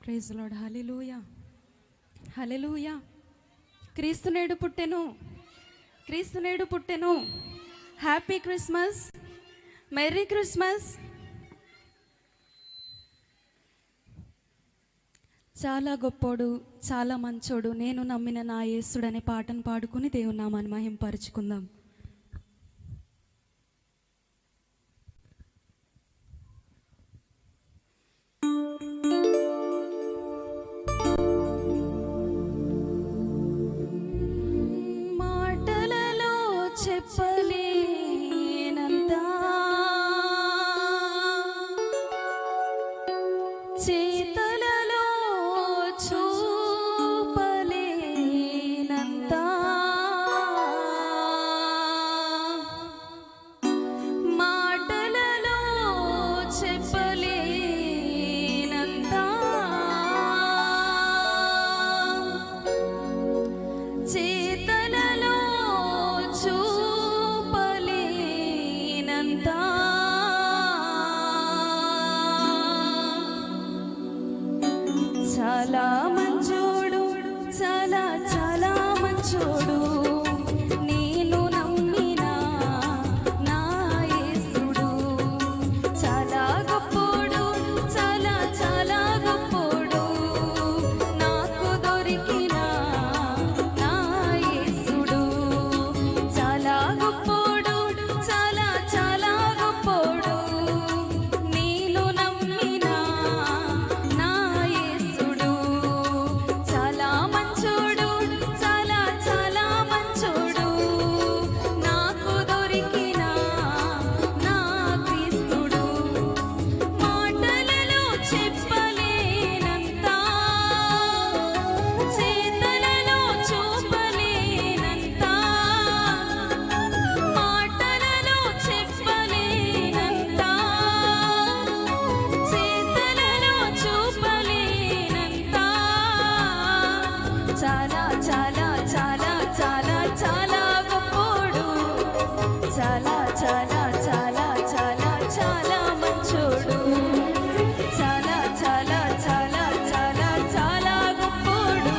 Praise lord. హల్లెలూయా, హల్లెలూయా. క్రీస్తు నేడు పుట్టెను, క్రీస్తు నేడు పుట్టెను. Happy Christmas, merry Christmas. చాలా గొప్పోడు, చాలా మంచోడు, నేను నమ్మిన నా యేసుడు అనే పాటను పాడుకుని దేవుని నామాన్ని మహింపరుచుకుందాం. మాటలలో చెప్పలేనంత, చేతలలో చూపలేనంత, మాటలలో చెప్పలేనంత, చేతలలో చూపలేనంత, చాలా మంచోడు, చాలా చాలా మంచోడు, నేను నమ్మిన నా యేసుడు. చాలా గొప్పోడు, చాలా చాలా గొప్పోడు, నాకు దొరికిన నా యేసుడు. చాలా గొప్పోడు, చాలా చాలా గొప్పోడు, నేను నమ్మిన నా యేసుడు. చాలా మంచోడు, చాలా చాలా మంచోడు, నాకు దొరికిన నా క్రీస్తుడు. మాటలలో చెప్పలేనంత, చేతలలో చూపలేనంత, మాటలలో చెప్పలేనంత, చేతలలో చూపలేనంత, చాలా చాలా చాలా చాలా చాలా గొప్పోడు, చాలా చాలా చాలా చాలా చాలా మంచోడు, చాలా చాలా చాలా చాలా చాలా గొప్పోడు,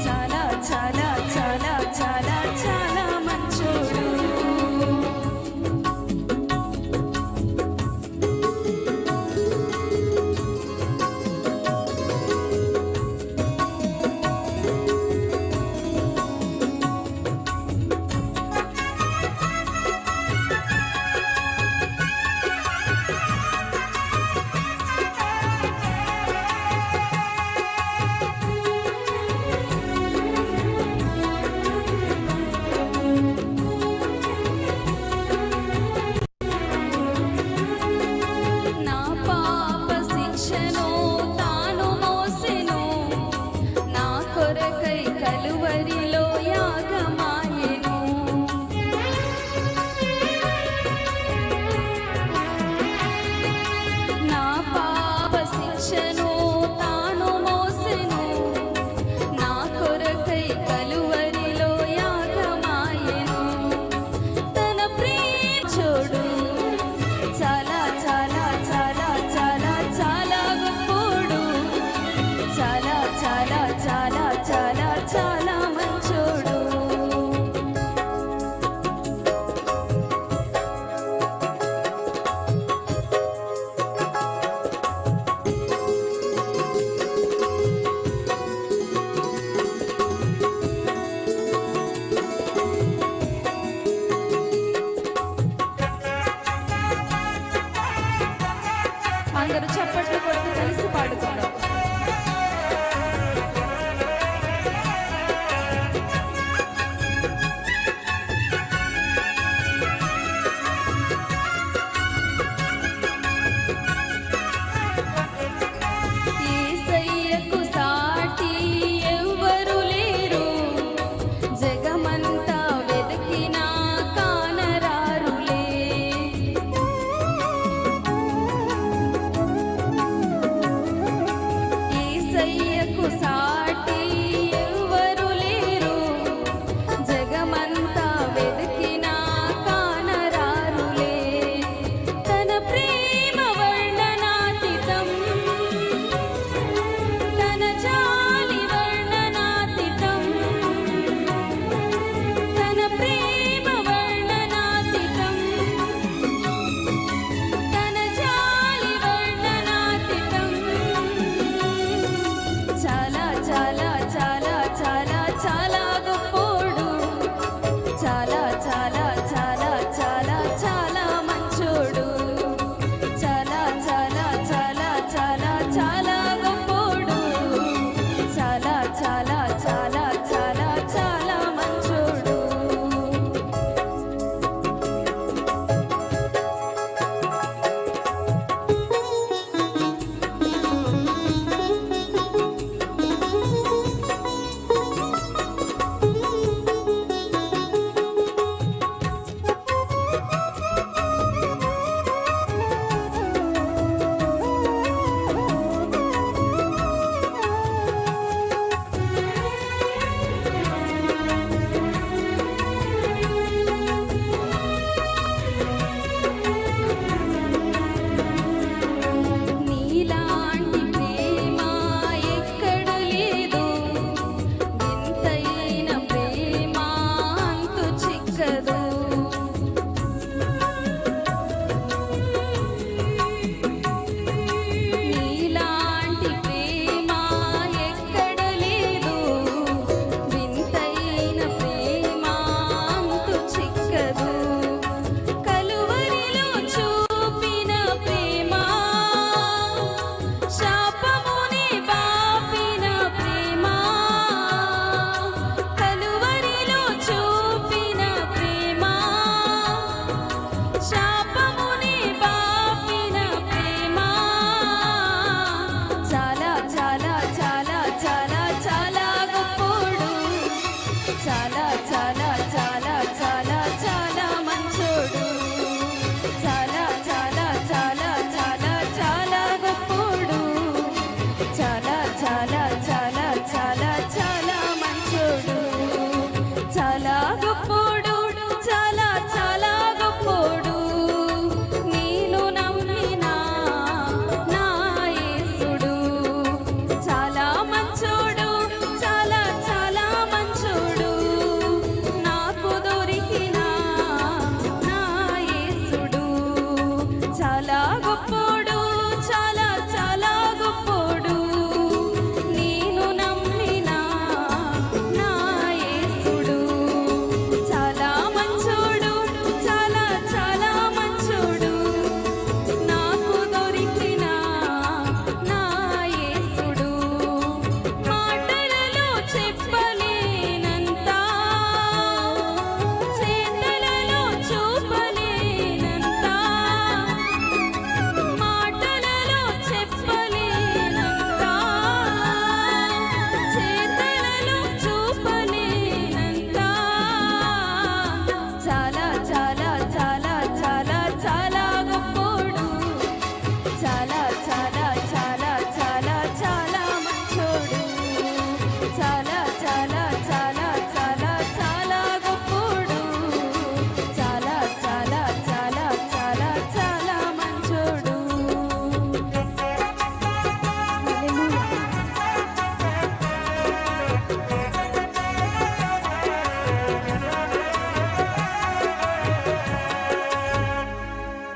చాలా చాలా చాలా చాలా చాలా మంచోడు. నా పాప శిక్షను తాను మోసెను, నా కొరకై కలువరిలో యాగమాయెను. నా పాప శిక్షను తాను మోసెను, నా కొరకై కలువరిలో యాగమాయెను. తన ప్రియుడు చాలా చాలా చాలా చాలా చాలా గొప్పోడు, చాలా చాలా చాలా చాలా చాలా మంచోడు. అందరూ చెప్పండి.